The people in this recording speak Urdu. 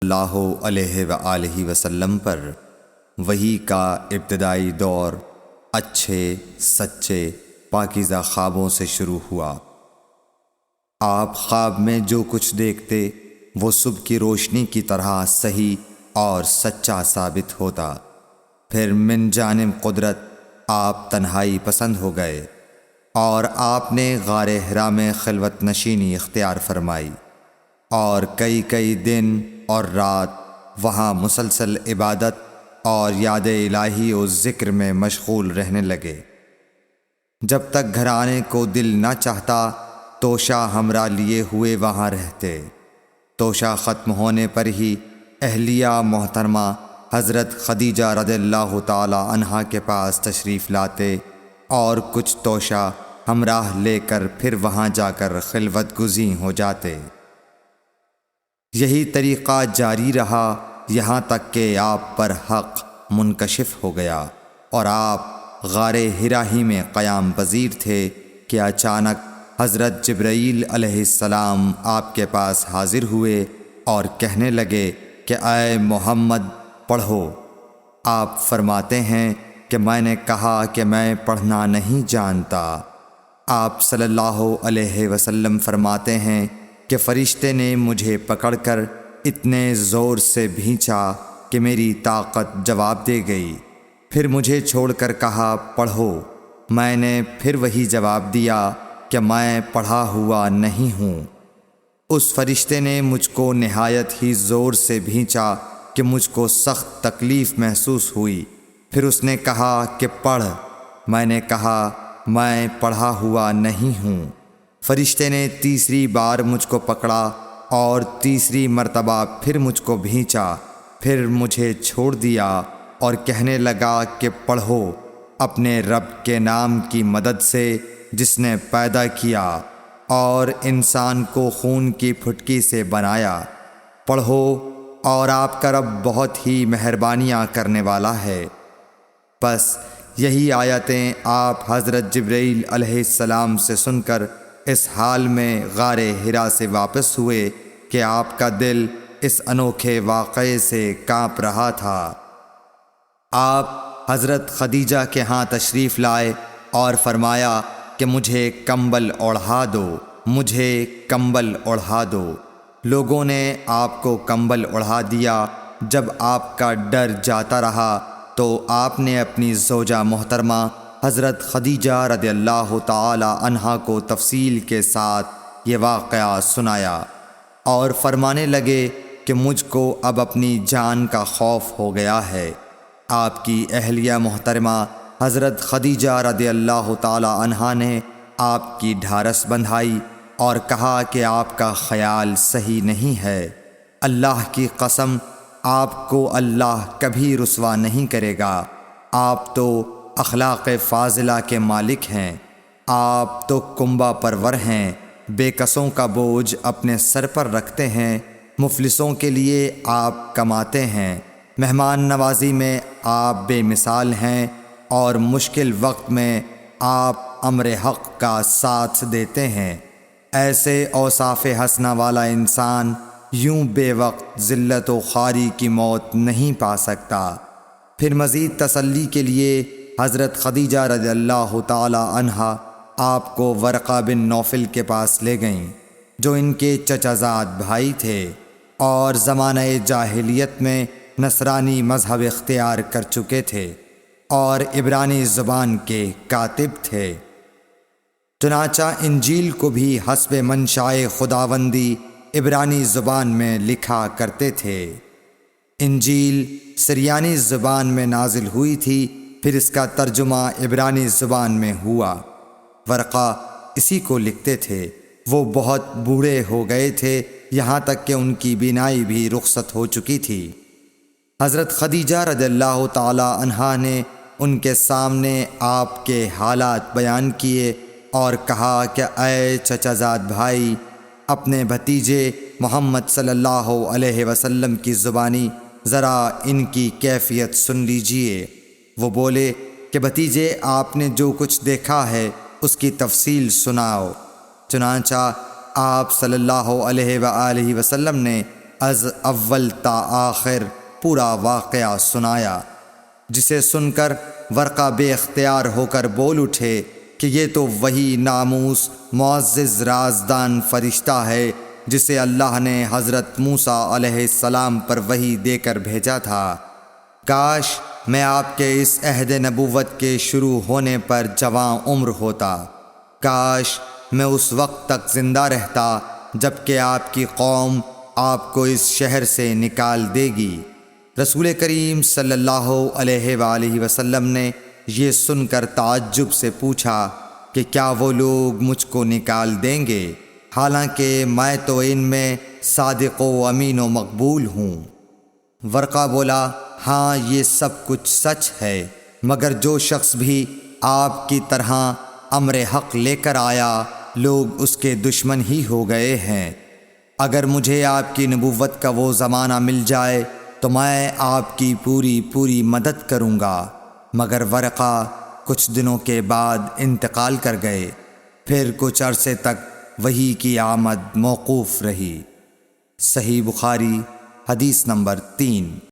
اللہ علیہ وآلہ وسلم پر وحی کا ابتدائی دور اچھے سچے پاکیزہ خوابوں سے شروع ہوا۔ آپ خواب میں جو کچھ دیکھتے وہ صبح کی روشنی کی طرح صحیح اور سچا ثابت ہوتا۔ پھر من جانب قدرت آپ تنہائی پسند ہو گئے اور آپ نے غار حرا میں خلوت نشینی اختیار فرمائی اور کئی دن اور رات وہاں مسلسل عبادت اور یاد الہی و ذکر میں مشغول رہنے لگے۔ جب تک گھر آنے کو دل نہ چاہتا توشہ ہمراہ لیے ہوئے وہاں رہتے۔ توشہ ختم ہونے پر ہی اہلیہ محترمہ حضرت خدیجہ رضی اللہ تعالی عنہا کے پاس تشریف لاتے اور کچھ توشہ ہمراہ لے کر پھر وہاں جا کر خلوت گزین ہو جاتے۔ یہی طریقہ جاری رہا یہاں تک کہ آپ پر حق منکشف ہو گیا اور آپ غار حرا ہی میں قیام پذیر تھے کہ اچانک حضرت جبرائیل علیہ السلام آپ کے پاس حاضر ہوئے اور کہنے لگے کہ اے محمد پڑھو۔ آپ فرماتے ہیں کہ میں نے کہا کہ میں پڑھنا نہیں جانتا۔ آپ صلی اللہ علیہ وسلم فرماتے ہیں کہ فرشتے نے مجھے پکڑ کر اتنے زور سے بھینچا کہ میری طاقت جواب دے گئی۔ پھر مجھے چھوڑ کر کہا پڑھو۔ میں نے پھر وہی جواب دیا کہ میں پڑھا ہوا نہیں ہوں۔ اس فرشتے نے مجھ کو نہایت ہی زور سے بھینچا کہ مجھ کو سخت تکلیف محسوس ہوئی۔ پھر اس نے کہا کہ پڑھ۔ میں نے کہا میں پڑھا ہوا نہیں ہوں۔ فرشتے نے تیسری بار مجھ کو پکڑا اور تیسری مرتبہ پھر مجھ کو بھینچا۔ پھر مجھے چھوڑ دیا اور کہنے لگا کہ پڑھو اپنے رب کے نام کی مدد سے جس نے پیدا کیا اور انسان کو خون کی پھٹکی سے بنایا۔ پڑھو اور آپ کا رب بہت ہی مہربانیاں کرنے والا ہے۔ بس یہی آیتیں آپ حضرت جبرائیل علیہ السلام سے سن کر اس حال میں غار حرا سے واپس ہوئے کہ آپ کا دل اس انوکھے واقعے سے کانپ رہا تھا۔ آپ حضرت خدیجہ کے ہاں تشریف لائے اور فرمایا کہ مجھے کمبل اوڑھا دو، مجھے کمبل اوڑھا دو۔ لوگوں نے آپ کو کمبل اوڑھا دیا۔ جب آپ کا ڈر جاتا رہا تو آپ نے اپنی زوجہ محترمہ حضرت خدیجہ رضی اللہ تعالی عنہا کو تفصیل کے ساتھ یہ واقعہ سنایا اور فرمانے لگے کہ مجھ کو اب اپنی جان کا خوف ہو گیا ہے۔ آپ کی اہلیہ محترمہ حضرت خدیجہ رضی اللہ تعالی عنہا نے آپ کی ڈھارس بندھائی اور کہا کہ آپ کا خیال صحیح نہیں ہے۔ اللہ کی قسم آپ کو اللہ کبھی رسوا نہیں کرے گا۔ آپ تو اخلاق فاضلہ کے مالک ہیں۔ آپ تو کنبہ پرور ہیں، بے کسوں کا بوجھ اپنے سر پر رکھتے ہیں، مفلسوں کے لیے آپ کماتے ہیں، مہمان نوازی میں آپ بے مثال ہیں اور مشکل وقت میں آپ امر حق کا ساتھ دیتے ہیں۔ ایسے اوصاف حسنہ والا انسان یوں بے وقت ذلت و خواری کی موت نہیں پا سکتا۔ پھر مزید تسلی کے لیے حضرت خدیجہ رضی اللہ تعالی عنہا آپ کو ورقہ بن نوفل کے پاس لے گئیں جو ان کے چچا زاد بھائی تھے اور زمانہ جاہلیت میں نصرانی مذہب اختیار کر چکے تھے اور عبرانی زبان کے کاتب تھے۔ چنانچہ انجیل کو بھی حسب منشائے خداوندی عبرانی زبان میں لکھا کرتے تھے۔ انجیل سریانی زبان میں نازل ہوئی تھی، پھر اس کا ترجمہ عبرانی زبان میں ہوا۔ ورقہ اسی کو لکھتے تھے۔ وہ بہت بوڑھے ہو گئے تھے، یہاں تک کہ ان کی بینائی بھی رخصت ہو چکی تھی۔ حضرت خدیجہ رضی اللہ تعالی عنہا نے ان کے سامنے آپ کے حالات بیان کیے اور کہا کہ اے چچا زاد بھائی، اپنے بھتیجے محمد صلی اللہ علیہ وسلم کی زبانی ذرا ان کی کیفیت سن لیجئے۔ وہ بولے کہ بھتیجے آپ نے جو کچھ دیکھا ہے اس کی تفصیل سناؤ۔ چنانچہ آپ صلی اللہ علیہ وآلہ وسلم نے از اول تا آخر پورا واقعہ سنایا، جسے سن کر ورقہ بے اختیار ہو کر بول اٹھے کہ یہ تو وہی ناموس معزز رازدان فرشتہ ہے جسے اللہ نے حضرت موسیٰ علیہ السلام پر وحی دے کر بھیجا تھا۔ کاش میں آپ کے اس عہد نبوت کے شروع ہونے پر جواں عمر ہوتا، کاش میں اس وقت تک زندہ رہتا جب کہ آپ کی قوم آپ کو اس شہر سے نکال دے گی۔ رسول کریم صلی اللہ علیہ وآلہ وسلم نے یہ سن کر تعجب سے پوچھا کہ کیا وہ لوگ مجھ کو نکال دیں گے، حالانکہ میں تو ان میں صادق و امین و مقبول ہوں۔ ورقہ بولا، ہاں یہ سب کچھ سچ ہے، مگر جو شخص بھی آپ کی طرح امر حق لے کر آیا لوگ اس کے دشمن ہی ہو گئے ہیں۔ اگر مجھے آپ کی نبوت کا وہ زمانہ مل جائے تو میں آپ کی پوری مدد کروں گا، مگر ورقہ کچھ دنوں کے بعد انتقال کر گئے، پھر کچھ عرصے تک وحی کی آمد موقوف رہی۔ صحیح بخاری حدیث نمبر 3۔